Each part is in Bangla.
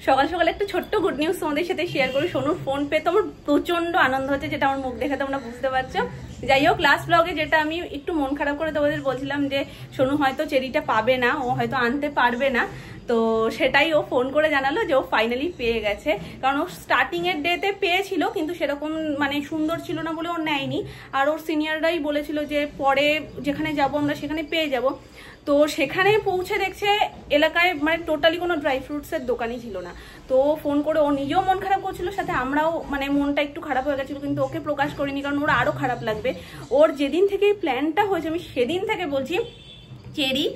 সকাল সকাল একটা ছোট্ট গুড নিউজ তোমাদের সাথে শেয়ার করি। সোনুর ফোন পেয়ে তো আমার প্রচন্ড আনন্দ হচ্ছে, যেটা আমার মুখ দেখে তোমরা বুঝতে পারছো। যাই হোক, লাস্ট ব্লগে যেটা আমি একটু মন খারাপ করে তোমাদের বলছিলাম যে সোনু হয়তো চেরিটা পাবে না, ও হয়তো আনতে পারবে না, তো সেটাই ও ফোন করে জানালো যে ও ফাইনালি পেয়ে গেছে। কারণ ও স্টার্টিং এর ডেতে পেয়েছিল, কিন্তু সেরকম মানে সুন্দর ছিল না বলে ও নেয়নি। আর ওর সিনিয়ররাই বলেছিল যে পরে যেখানে যাব আমরা সেখানে পেয়ে যাব। তো সেখানে পৌঁছে দেখছে এলাকায় মানে টোটালি কোনো ড্রাই ফ্রুটসের দোকানই ছিল না। তো ফোন করে ও নিজেও মন খারাপ করছিল, সাথে আমরাও মানে মনটা একটু খারাপ হয়ে গেছিল, কিন্তু ওকে প্রকাশ করিনি কারণ ওর আরো খারাপ লাগবে। ওর যেদিন থেকে এই প্ল্যানটা হয়েছে আমি সেদিন থেকে বলছি চেরি,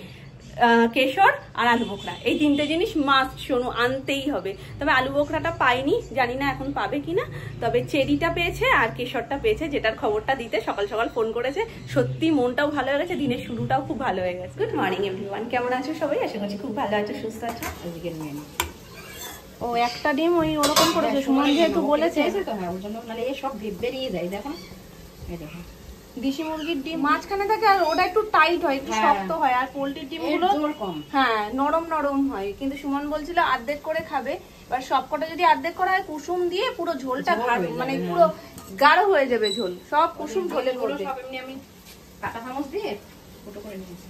কেশর আর আলু বোখরা, এই তিনটে জিনিস মাস্ট সোনু আনতেই হবে। তবে আলু বোখরাটা পাইনি, জানি না এখন পাবে কিনা। তবে চেরিটা পেয়েছে আর কেশরটা পেয়েছে, যেটার খবরটা দিতে সকাল সকাল ফোন করেছে। সত্যি মনটাও ভালো হয়ে গেছে, দিনের শুরুটাও খুব ভালো হয়ে গেছে। গুড মর্নিং এভরিওয়ান, কেমন আছো সবাই? আশা করছি খুব ভালো আছো, সুস্থ আছো। ও একটা ডিম ওই ওরকম করেছে সুমন যেহেতু বলেছে, তো হ্যাঁ ওর জন্য মানে এই সব বেরিয়ে যায়। দেখো এই দেখো দেশি মুরগির ডিম মাঝখানে থাকে আর ওটা একটু টাইট হয়, একটু শক্ত হয়। আর পোল্ট্রির ডিমগুলো কম, হ্যাঁ নরম নরম হয়। কিন্তু সুমন বলছিল অর্ধেক করে খাবে। এবার সবকটা যদি অর্ধেক করা হয় কুসুম দিয়ে পুরো ঝোলটা মানে পুরো গাঢ় হয়ে যাবে ঝোল, সব কুসুম ঝোলের মধ্যে। সব এমনি আমি কাটা চামচ দিয়ে ছোট করে নিয়েছি।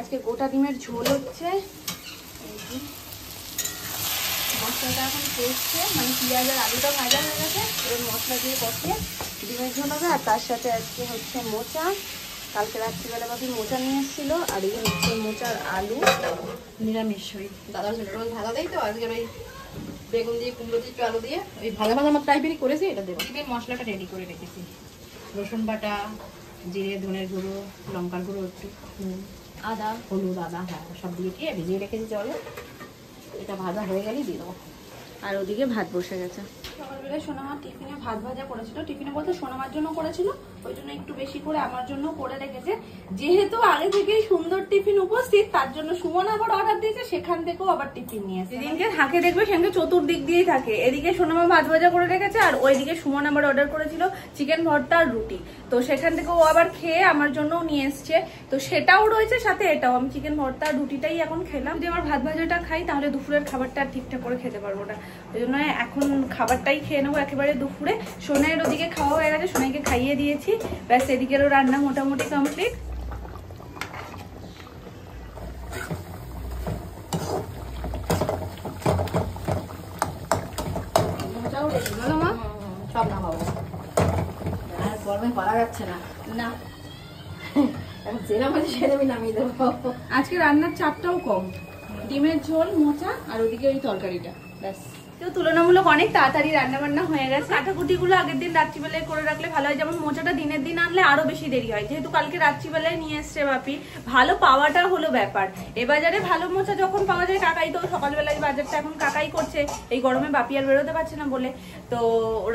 আজকে গোটা ডিমের ঝোল হচ্ছে। মশলাটা এখন কষছে, মানে পেঁয়াজ আর আলুটা ভাজা হয়ে গেছে, এবার মশলা দিয়ে কষিয়ে ডিমের ঝোল হবে। আর তার সাথে আজকে হচ্ছে মোচা, কালকে রাত্রিবেলা বাকি মোচা নিয়ে এসেছিল। আর এই হচ্ছে মোচার আলু নিরামিষ ওই দাদার জন্য রোজ ভাজা দেয়, তো আজকের ওই বেগুন দিয়ে কুমড়ো দিয়ে একটু আলু দিয়ে ওই ভাজা ভাজা মতো টাইপেরই করেছি। এটা দেবো। ডিমের মশলাটা রেডি করে রেখেছি, রসুন বাটা, জিরে ধনের গুঁড়ো, লঙ্কার গুঁড়ো একটু, আদা, হলুদ, আদা, হ্যাঁ সব দিয়ে ভিজিয়ে রেখেছি জলে। এটা ভাজা হয়ে গেলেই দিয়ে দেবো। আর ওদিকে ভাত বসে গেছে। সকালবেলায় সোনামা টিফিনে ভাত ভাজা করেছিল, টিফিনে বলতে সোনামার জন্য করেছিল, ওই জন্য একটু বেশি করে আমার জন্য করে রেখেছে। যেহেতু আগে থেকেই সুন্দর টিফিন উপস্থিত, তার জন্য সুমন আবার অর্ডার দিয়েছে, সেখান থেকেও আবার টিফিন নিয়ে এসেছে। যেদিনকে থাকে দেখবে সেদিনকে চতুর্দিক দিয়েই থাকে। এদিকে সোনামা ভাত ভাজা করে রেখেছে, আর ওইদিকে সুমন আবার অর্ডার করেছিল চিকেন ভর্তা আর রুটি। তো সেখান থেকে ও আবার খেয়ে আমার জন্যও নিয়ে এসছে, তো সেটাও রয়েছে সাথে এটাও। আমি চিকেন ভর্তা আর রুটিটাই এখন খেলাম। যদি আমার ভাত ভাজাটা খাই তাহলে দুপুরের খাবারটা আর ঠিকঠাক করে খেতে পারবো না, ওই জন্য এখন খাবারটাই খেয়ে নেবো একেবারে দুপুরে। সোনাইয়ের ওদিকে খাওয়া হয়ে গেছে, সোনাইকে খাইয়ে দিয়েছি, ব্যাস এদিকেরও রান্না মোটামুটি কমপ্লিট। সব নামাবো, আর গরমে পারা যাচ্ছে না না, যেরকম আছে সেরকমই নামিয়ে দেবো। আজকে রান্নার চাপটাও কম, ডিমের ঝোল, মোচা আর ওদিকে ওই তরকারিটা, ব্যাস। তো তুলনামূলক অনেক তাড়াতাড়ি রান্না বান্না হয়ে গেছে। কাটাকুটিগুলো আগের দিন রাত্রিবেলায় করে রাখলে ভালো হয়, যেমন মোচাটা দিনের দিন আনলে আরো বেশি দেরি হয়। যেহেতু কালকে রাত্রিবেলায় নিয়ে এসছে বাপি, ভালো পাওয়াটা হলো ব্যাপার। এ বাজারে ভালো মোচা যখন পাওয়া যায়, কাকাই তো সকালবেলায় বাজারটা এখন কাকাই করছে, এই গরমে বাপি আর বেরোতে পারছে না বলে। তো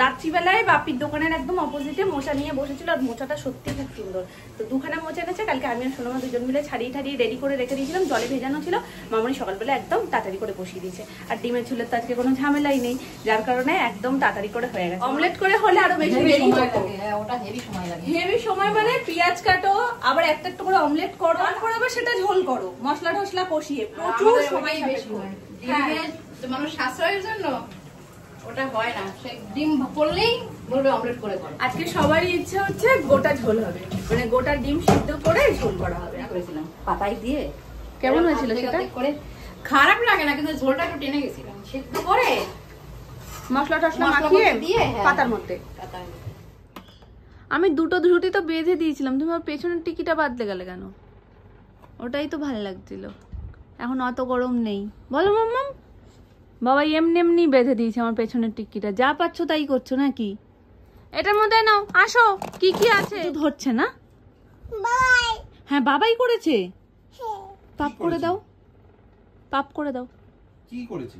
রাত্রিবেলায় বাপির দোকানের একদম অপোজিটে মোচা নিয়ে বসেছিল, আর মোচাটা সত্যি খুব সুন্দর। তো দুখানা মোচা এনেছে, কালকে আমি আর সোনামা দুজন মিলে ছাড়িয়ে রেডি করে রেখে দিয়েছিলাম, জলে ভেজানো ছিল। মামনি সকালবেলা একদম তাড়াতাড়ি করে বসিয়ে দিয়েছে। আর ডিমের ঝোলের তো আজকে কোনো ঝামেলাই নেই, যার কারণে একদম তাড়াতাড়ি করে হয়ে গেছে। অমলেট করে হলে আরো বেশি দেরি হতো, ওটা হেভি সময় লাগে। হেভি সময় মানে পেঁয়াজ কাটো, আবার একটা একটা করে অমলেট করো, তারপর আবার সেটা ঝোল করো, মশলা টসলা কষিয়ে, প্রচুর সময় বেশি হয়। মানুষ সাশ্রয়ের জন্য ওটা হয় না, সে ডিম করলেই বলবে অমলেট করে করো। আজকে সবারই ইচ্ছে হচ্ছে গোটা ঝোল হবে, মানে গোটা ডিম সিদ্ধ করে ঝোল করা হবে। করেছিলাম পাতায় দিয়ে, কেমন হয়েছিল সেটা? করে খারাপ লাগে না, কিন্তু ঝোলটা একটু টেনে গেছিলাম। সিদ্ধ করে মশলা টসলা মাখিয়ে দিয়ে পাতার মধ্যে। আমি দুটো ঝুটি তো বেঁধে দিয়েছিলাম, তুমি আমার পেছনের টিকিটা বাদলে গেলে কেন? ওটাই তো ভালো লাগছিল। এখন অত গরম নেই, বলো মাম্মাম। বাবা এমনি এমনি বেঁধে দিয়েছে আমার পেছনের টিকিটা, যা পাচ্ছ তাই করছো নাকি? এটার মধ্যে নাও, আসো কি কি আছে। ধরছে না, হ্যাঁ বাবাই করেছে। পাপ করে দাও, পাপ করে দাও। কি করেছে?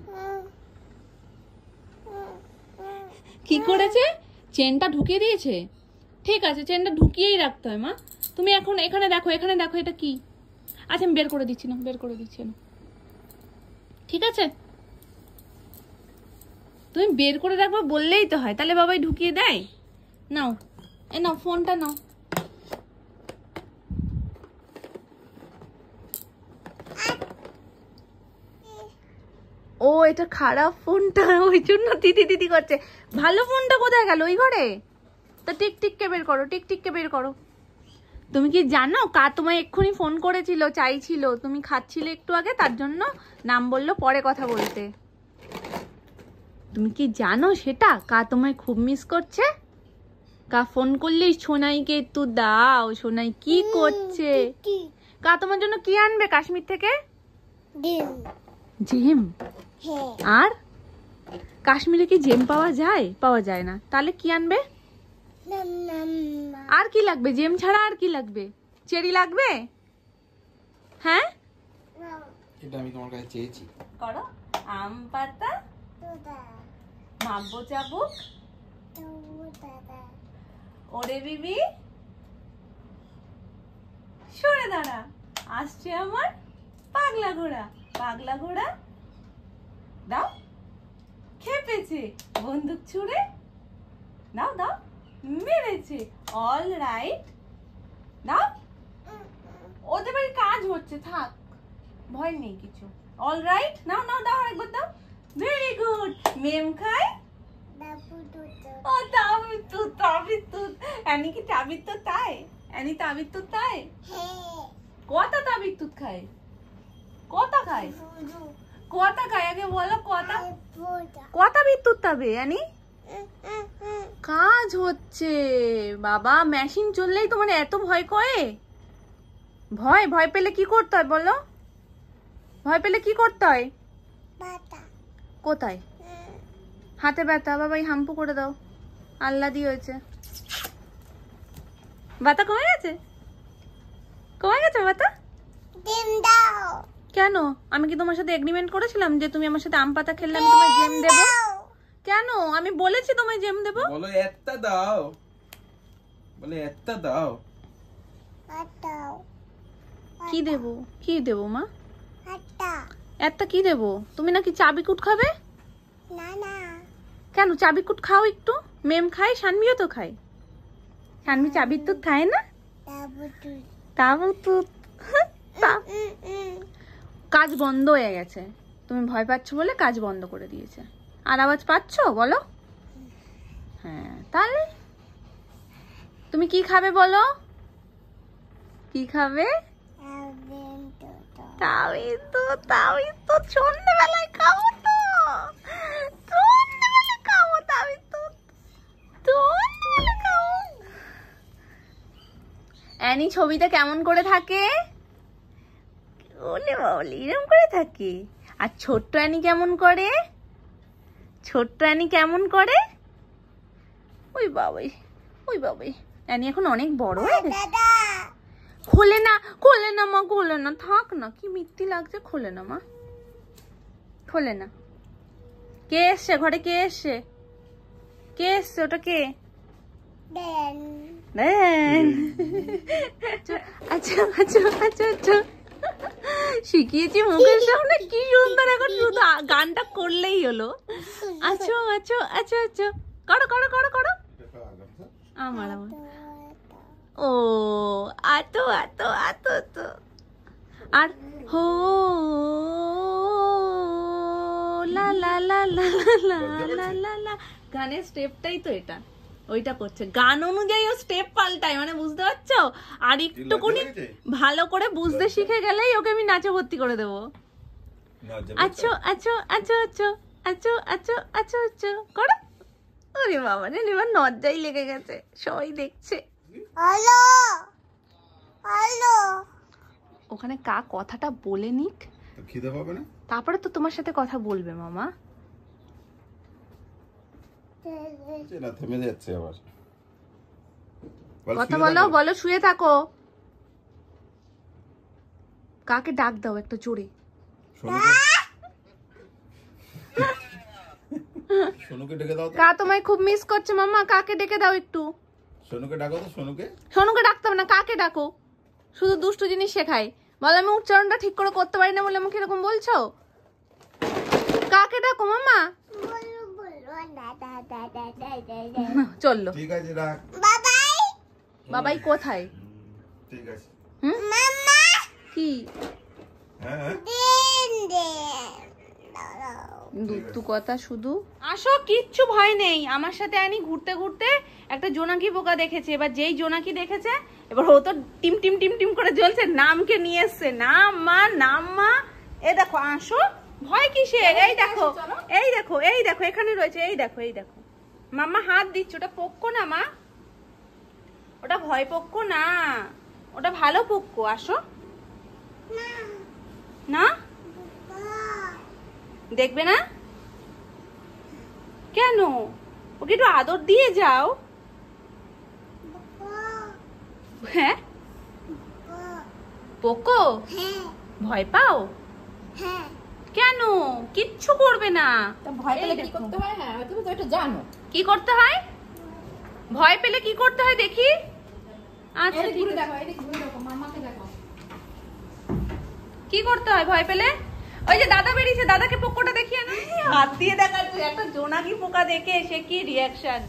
কি করেছে? চেনটা ঢুকিয়ে দিয়েছে। ঠিক আছে, চেনটা ঢুকিয়েই রাখতে হয় মা। তুমি এখন এখানে দেখো, এখানে দেখো এটা কি। আচ্ছা আমি বের করে দিচ্ছি না, বের করে দিচ্ছি না, ঠিক আছে? তুমি বের করে রাখবো বললেই তো হয়, তাহলে বাবাই ঢুকিয়ে দেয়। নাও এ নাও ফোনটা নাও। ও ও এটা খারাপ ফোনটা, ওই জন্য দিদি দিদি করছে। ভালো ফোনটা কোথায় গেল? ওই ঘরে? তা টিকটিককে বের করো, টিকটিককে বের করো। তুমি কি জানো কা তোমায় এক্ষুনি ফোন করেছিল, চাইছিল, তুমি খাচ্ছিলে একটু আগে, তার জন্য নাম বললো পরে কথা বলতে। তুমি কি জানো সেটা কা তোমায় খুব মিস করছে? কা ফোন করলি সোনাইকে একটু দাও, সোনাই কি করছে? কা তোমার জন্য কি আনবে কাশ্মীর থেকে? জেম। আর কাশ্মীরে কি জেম পাওয়া যায়? পাওয়া যায় না, তাহলে কি আনবে? আর কি লাগবে জেম ছাড়া? আর কি লাগবে? চেরি লাগবে? হ্যাঁ এটা আমি তোমার কাছে চেয়েছি। করো আম পাতা, মাম্বো চাবুক, ওরে বিবি সরে দাঁড়া, আসছে আমার পাগলা ঘোড়া। পাগলা ঘোড়া দাও, খেপেছে বন্দুক ছুড়ে, দাও দাও, মেরেছে, অল রাইট দাও। ওদের বাড়ি কাজ হচ্ছে, থাক, ভয় নেই কিছু। অল রাইট, নাও নাও দাও, একবার দাও। Very good. মেম খাই, ও তাবিত্তুত, তাবিত্তুত। অ্যানি কি তাবিত্তুত তাই? অ্যানি তাবিত্তুত তাই? কটা তাবিত্তুত খায়? কটা খায়? কটা খায় আগে বলো, কটা? কটা বিদ্যুৎ তাবে অ্যানি? কাজ হচ্ছে বাবা, মেশিন চললেই তোমার এত ভয় করে? ভয় ভয় পেলে কি করতে হয় বলো? ভয় পেলে কি করতে হয়? কোথায়? হাতে ব্যথা, বাবা এই হাম্পু করে দাও, আল্লাহ দিয়ে হয়েছে। ব্যথা কমে গেছে? কমে গেছে ব্যথা? কেন? আমি কি তোমার সাথে এগ্রিমেন্ট করেছিলাম যে তুমি আমার সাথে আম পাতা খেললে আমি তোমায় জেম দেব? কেন? আমি বলেছি তোমায় জেম দেব? বলো একটা দাও, বলে একটা দাও। কি দেব? কি দেব মা? একটা কি দেব? তুমি নাকি চাবিকুট খাবে? কেন চাবিকুট খাও একটু? মেম খায়, শানমিও তো খায়। শানমি চাবির দুধ খায় না? তাবুতুত। কাজ বন্ধ হয়ে গেছে, তুমি ভয় পাচ্ছ বলে কাজ বন্ধ করে দিয়েছে। আর আওয়াজ পাচ্ছ বলো? হ্যাঁ, তাহলে তুমি কি খাবে বলো? কি খাবে? সন্ধ্যেবেলায় খাবো তো, সন্ধ্যেবেলায় খাবো তাবিত্তুত, সন্ধ্যেবেলায় খাবো। অ্যানি ছবিতে কেমন করে থাকে? ওলে বাবলি এরকম করে থাকে। আর ছোট্ট অ্যানি কেমন করে? ছোট্ট অ্যানি কেমন করে? ওই বাবাই, ওই বাবাই, অ্যানি এখন অনেক বড় হয়ে গেছে। খোলে না, খোলে না মা, খোলে না, থাক না, কি মিথ্যি লাগছে, খোলে না মা, খোলে না। কে এসছে ঘরে? কে এসছে? কে এসছে? ওটা কে? আচ্ছা আচ্ছা আচ্ছা আচ্ছা, শিখিয়েছি মুখের সামনে, কি সুন্দর, এখন শুধু গানটা করলেই হলো। আচ্ছা আচ্ছা আচ্ছা আচ্ছা, করো করো করো করো। আমার আমার ও আতো আতো আতো তো। আর হো লা লা লা লা লা লা লা লা, গানের স্টেপটাই তো এটা, ওইটা করছে। গান অনুযায়ী ও স্টেপ পাল্টায়, মানে বুঝতে পারছো? আর একটুকুনি ভালো করে বুঝতে শিখে গেলেই ওকে আমি নাচে ভর্তি করে দেবো। আচ্ছা আচ্ছা আচ্ছা আচ্ছা আচ্ছা আচ্ছা আচ্ছা আচ্ছা করো। ওরে বাবা রে, এবার নজ্জাই লেগে গেছে, সবাই দেখছে। হ্যালো হ্যালো, ওখানে কা কথাটা বলে নিক, খিদে পাবে না, তারপরে তো তোমার সাথে কথা বলবে মামা। না থেমে যাচ্ছে আবার, কথা বলো, বলো শুয়ে থাকো। কাকে ডাক দাও একটা জোরে। সোনুকে ডেকে দাও। কা তোমায় খুব মিস করছে মামা, কাকে ডেকে দাও একটু। সোনুকে ডাকো তো, সোনুকে। সোনুকে ডাকতে হবে না, কাকে ডাকো? শুধু দুষ্টু জিনিস শেখাই, বলো আমি উচ্চারণটা ঠিক করে করতে পারি না বলে আমাকে এরকম বলছো। কাকে ডাকো মামা? চললো, ঠিক আছে রাখ। বাবাই। বাবাই কোথায়? ঠিক আছে। মামা কি? হ্যাঁ দুত্তু কথা শুধু। আসো, কিচ্ছু ভয় নেই, আমার সাথে আনি ঘুরতে ঘুরতে একটা জোনাকি পোকা দেখেছে। এবার যেই জোনাকি দেখেছে, এবার ও তো টিম টিম টিম টিম করে জ্বলছে, নামকে নিয়ে এসছে, নাম মা নাম মা। এ দেখো, আসো, ভয় কিসের? এই দেখো এই দেখো এই দেখো, এখানে রয়েছে, এই দেখো এই দেখো। মাম্মা হাত দিচ্ছে, ওটা পোক্কো না মা, ওটা ভয় পোক্কো না, ওটা ভালো পোক্কো। আসো না, দেখবে না কেন? ওকে একটু আদর দিয়ে যাও। হ্যাঁ পোকো, ভয় পাও কেন? কিচ্ছু করবে না। ভয় পেলে কি করতে হয়? হ্যাঁ, তুমি তো এটা জানো কি করতে হয়। ভয় পেলে কি করতে হয় দেখি। আচ্ছা ঠিক আছে, দেখো, এই ঘুরে দেখো, মামাকে দেখো কি করতে হয় ভয় পেলে। ওই যে দাদা বেরিয়েছে, দাদাকে পোকাটা দেখিয়ে না, হাত দিয়ে দেখাচ্ছে। একটা জোনাকি পোকা দেখে সে কি রিয়াকশন।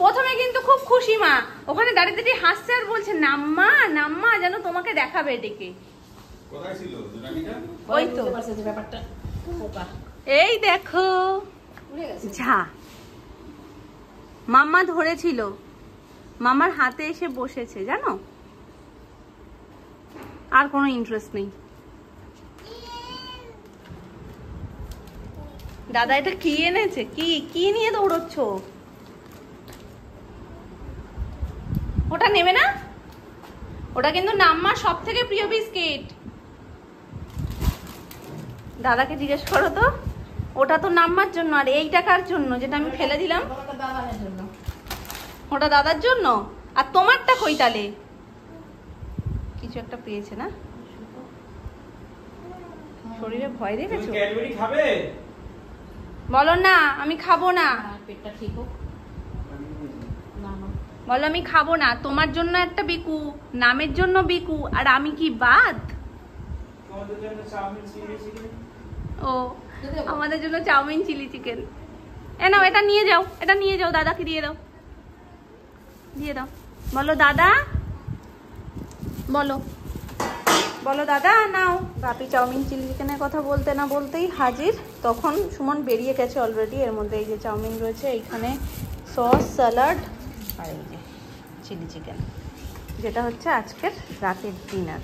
প্রথমে কিন্তু খুব খুশি মা, ওখানে দাঁড়িয়ে দাঁড়িয়ে হাসছে আর বলছে নাম্মা নাম্মা, যেন তোমাকে দেখাবে ডেকে। ওই তো ব্যাপারটা পোকা। এই দেখো যা, মাম্মা ধরেছিল, মামার হাতে এসে বসেছে জানো। আর কোনো ইন্টারেস্ট নেই। দাদা এটা কি এনেছে? কি কি নিয়ে দৌড়চ্ছ? ওটা নেবে না? ওটা কিন্তু নাম্মার সব থেকে প্রিয় বিস্কিট। দাদাকে জিজ্ঞেস করো তো, ওটা তো নাম্মার জন্য, আর এই টাকার জন্য যেটা আমি ফেলে দিলাম ওটা দাদার জন্য। আর তোমারটা কই তালে? কিছু একটা পেয়েছে না, শরীরে ভয় দেখেছো? বলো না আমি খাবো না, পেটটা ঠিক হোক। বলো আমি খাবো না। তোমার জন্য একটা বিকু, নামের জন্য বিকু, আর আমি কি বাদ? ও আমাদের জন্য চাউমিন চিলি চিকেন। এ নাও, এটা নিয়ে যাও, এটা নিয়ে যাও, দাদাকে দিয়ে দাও, দিয়ে দাও। বলো দাদা, বলো বলো দাদা নাও। বাপি চাউমিন চিলি চিকেনের কথা বলতে না বলতেই হাজির। তখন সুমন বেরিয়ে গেছে অলরেডি। এর মধ্যে এই যে চাউমিন রয়েছে, এইখানে সস, স্যালাড, আর এই যে চিলি চিকেন, যেটা হচ্ছে আজকের রাতের ডিনার।